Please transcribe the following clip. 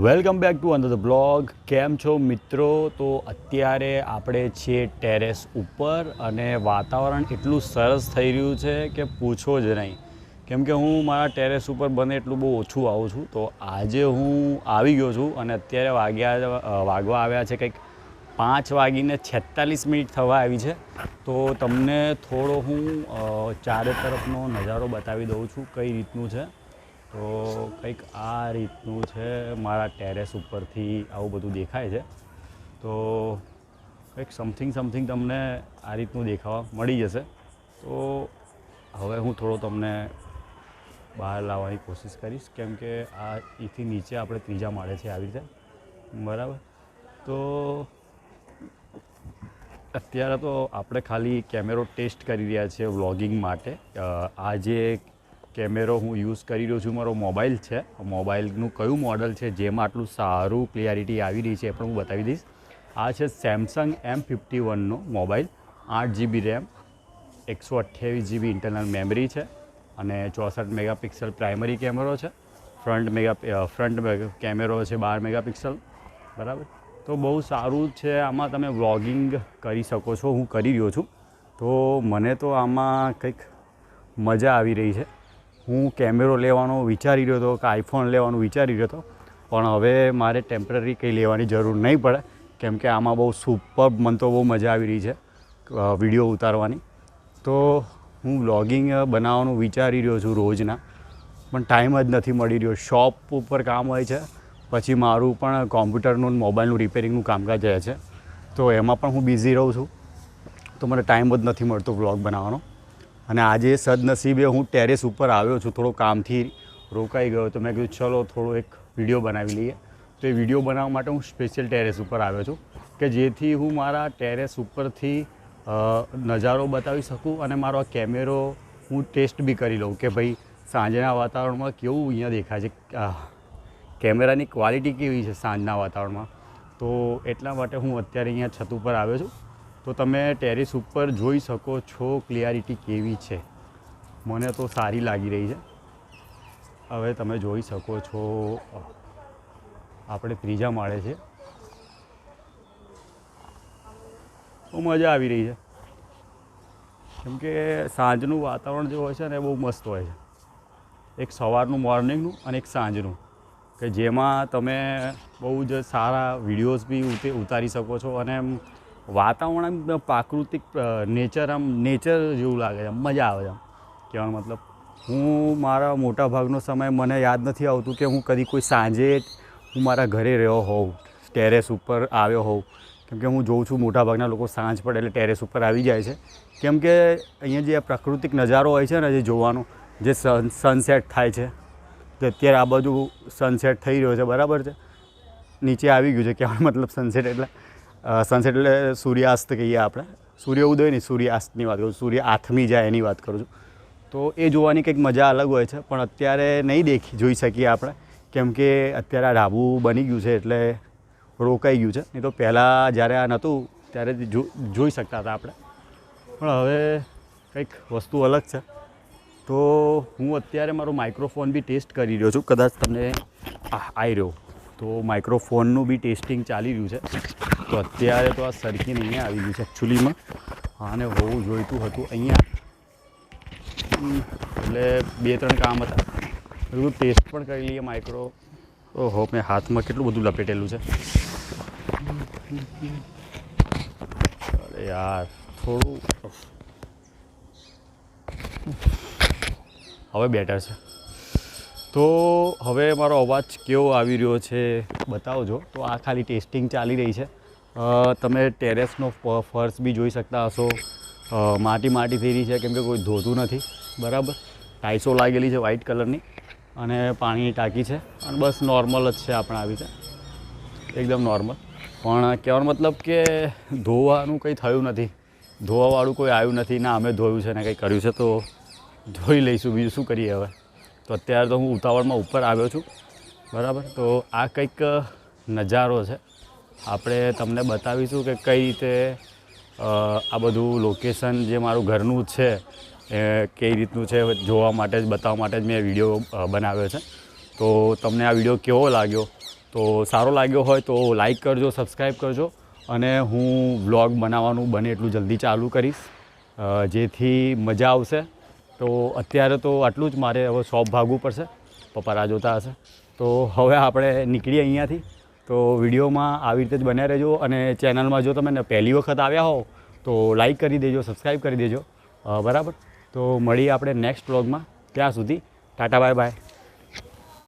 Welcome back to another blog. કેમ છો મિત્રો? તો અત્યારે આપણે છીએ ટેરેસ ઉપર અને વાતાવરણ એટલું સરસ થઈ રહ્યું છે કે પૂછો જ નહીં. કેમ કે હું મારા ટેરેસ ઉપર બને એટલું બહુ ઓછું આવું છું. તો આજે હું આવી ગયો છું અને અત્યારે વાગવા આવ્યા છે કંઈક 5:46 થવા આવી છે. તો તમને થોડો હું ચારે તરફનો નજારો બતાવી દઉં છું કઈ રીતનું છે. તો કંઈક આ રીતનું છે. મારા ટેરેસ ઉપરથી આવું બધું દેખાય છે. તો કંઈક સમથિંગ તમને આ રીતનું દેખાવા મળી જશે. તો હવે હું થોડો તમને બહાર લાવવાની કોશિશ કરીશ, કેમ કે આ એથી નીચે આપણે ત્રીજા માળે છે આવી રીતે, બરાબર. તો અત્યારે તો આપણે ખાલી કેમેરો ટેસ્ટ કરી રહ્યા છીએ વ્લોગિંગ માટે. આ જે કેમેરો હું યુઝ કરી રહ્યો છું મારો મોબાઈલ છે. મોબાઈલનું કયું મોડલ છે જેમાં આટલું સારું ક્લિયરિટી આવી રહી છે એ પણ હું બતાવી દઈશ. આ છે સેમસંગ M51નો mobile. 8GB RAM, 128GB internal memory છે અને 64 મેગાપિક્સલ પ્રાઇમરી કેમેરો છે. ફ્રન્ટ કેમેરો છે 12 મેગાપિક્સલ, બરાબર. તો બહુ સારું છે. આમાં તમે વ્લોગિંગ કરી શકો છો. હું કરી રહ્યો છું. તો મને તો આમાં કંઈક મજા આવી રહી છે. હું કેમેરો લેવાનો વિચારી રહ્યો હતો કે આઈફોન લેવાનું વિચારી રહ્યો હતો, પણ હવે મારે ટેમ્પરરી કંઈ લેવાની જરૂર નહીં પડે, કેમ કે આમાં બહુ સુપર, મને તો બહુ મજા આવી રહી છે વિડીયો ઉતારવાની. તો હું વ્લોગિંગ બનાવવાનું વિચારી રહ્યો છું રોજના, પણ ટાઈમ જ નથી મળી રહ્યો. શોપ ઉપર કામ હોય છે, પછી મારું પણ કોમ્પ્યુટરનું મોબાઈલનું રિપેરિંગનું કામકાજ રહે છે. તો એમાં પણ હું બિઝી રહું છું. તો મને ટાઈમ જ નથી મળતો વ્લોગ બનાવવાનો. અને આજે સદનસીબે હું ટેરેસ ઉપર આવ્યો છું. થોડો કામથી રોકાઈ ગયો તો મેં કીધું ચલો થોડો એક વિડીયો બનાવી લઈએ. તો એ વિડીયો બનાવવા માટે હું સ્પેશિયલ ટેરેસ ઉપર આવ્યો છું કે જેથી હું મારા ટેરેસ ઉપરથી નજારો બતાવી શકું અને મારો આ કેમેરો હું ટેસ્ટ બી કરી લઉં કે ભાઈ સાંજના વાતાવરણમાં કેવું અહીંયા દેખાય છે, કેમેરાની ક્વોલિટી કેવી છે સાંજના વાતાવરણમાં. તો એટલા માટે હું અત્યારે અહીંયા છત ઉપર આવ્યો છું. તો તમે ટેરેસ ઉપર જોઈ શકો છો ક્લિયરિટી કેવી છે. મને તો સારી લાગી રહી છે. હવે તમે જોઈ શકો છો આપણે ત્રીજા માળે છે. બહુ મજા આવી રહી છે, કેમ કે સાંજનું વાતાવરણ જે હોય છે ને એ બહુ મસ્ત હોય છે. એક સવારનું મોર્નિંગનું અને એક સાંજનું, કે જેમાં તમે બહુ જ સારા વિડીયોઝ બી ઉતારી શકો છો. અને એમ વાતાવરણ એમ પ્રાકૃતિક નેચર જેવું લાગે છે, મજા આવે છે. કહેવાનો મતલબ હું મારા મોટા ભાગનો સમય મને યાદ નથી આવતું કે હું કદી કોઈ સાંજે હું મારા ઘરે રહ્યો હોઉં, ટેરેસ ઉપર આવ્યો હોઉં. કેમ કે હું જોઉં છું મોટાભાગના લોકો સાંજ પડે એટલે ટેરેસ ઉપર આવી જાય છે. કેમ કે અહીંયા જે પ્રાકૃતિક નજારો હોય છે ને, જે જોવાનો, જે સનસેટ થાય છે, જે અત્યારે આ બાજુ સનસેટ થઈ રહ્યો છે, બરાબર છે. નીચે આવી ગયું છે, કહેવાનો મતલબ સનસેટ એટલે સૂર્યાસ્ત કહીએ આપણે. સૂર્ય ઉદય નહીં, સૂર્યાસ્તની વાત કરું, સૂર્ય આથમી જાય એની વાત કરું છું. તો એ જોવાની કંઈક મજા અલગ હોય છે, પણ અત્યારે નહીં જોઈ શકીએ આપણે, કેમ કે અત્યારે આ ઢાબું બની ગયું છે એટલે રોકાઈ ગયું છે. નહીં તો પહેલાં જ્યારે આ નહોતું ત્યારે જોઈ શકતા હતા આપણે, પણ હવે કંઈક વસ્તુ અલગ છે. તો હું અત્યારે મારો માઇક્રોફોન બી ટેસ્ટ કરી રહ્યો છું. કદાચ તમને આવી રહ્યો તો માઇક્રોફોનનું બી ટેસ્ટિંગ ચાલી રહ્યું છે. તો અત્યારે તો આ સરખીને અહીંયા આવી ગયું છે એકચ્યુઅલીમાં. આને હોવું જોઈતું હતું અહીંયા, એટલે 2-3 કામ હતા. બધું ટેસ્ટ પણ કરી લઈએ માઇક્રો. ઓહો, મેં હાથમાં કેટલું બધું લપેટેલું છે. અરે યાર, થોડું હવે બેટર છે. તો હવે મારો અવાજ કેવો આવી રહ્યો છે બતાવજો. તો આ ખાલી ટેસ્ટિંગ ચાલી રહી છે. તમે ટેરેસનો ફર્શ બી જોઈ શકતા હશો. માટી થઈ રહી છે, કેમ કે કોઈ ધોતું નથી, બરાબર. ટાઇલ્સો લાગેલી છે વ્હાઇટ કલરની અને પાણીની ટાંકી છે. અને બસ નોર્મલ જ છે આપણે આવી છે, એકદમ નોર્મલ. પણ કહેવાનો મતલબ કે ધોવાનું કંઈ થયું નથી, ધોવાવાળું કોઈ આવ્યું નથી. ના અમે ધોયું છે ને કંઈ કર્યું છે, તો ધોઈ લઈશું, બીજું શું કરીએ હવે. તો અત્યારે તો હું ઉતાવળમાં ઉપર આવ્યો છું, બરાબર. તો આ કંઈક નજારો છે. આપણે તમને બતાવીશું કે કઈ રીતે આ બધું લોકેશન જે મારું ઘરનું છે એ કઈ રીતનું છે જોવા માટે જ, બતાવવા માટે જ મેં વિડીયો બનાવ્યો છે. તો તમને આ વિડીયો કેવો લાગ્યો તો સારો લાગ્યો હોય તો લાઈક કરજો, સબસ્ક્રાઈબ કરજો અને હું વ્લોગ બનાવવાનું બને એટલું જલ્દી ચાલુ કરીશ, જેથી મજા આવશે. તો અત્યારે તો આટલું જ, મારે હવે શોપ ભાગવું પડશે, પપ્પા રાહ જોતા હશે. તો હવે આપણે નીકળીએ અહીંયાથી. તો વિડીયોમાં આવી રીતે જ બન્યા રહેજો અને ચેનલમાં જો તમે પહેલી વખત આવ્યા હો તો લાઈક કરી દેજો, સબસ્ક્રાઈબ કરી દેજો, બરાબર. તો મળીએ આપણે નેક્સ્ટ વ્લોગમાં. ત્યાં સુધી ટાટા બાય બાય.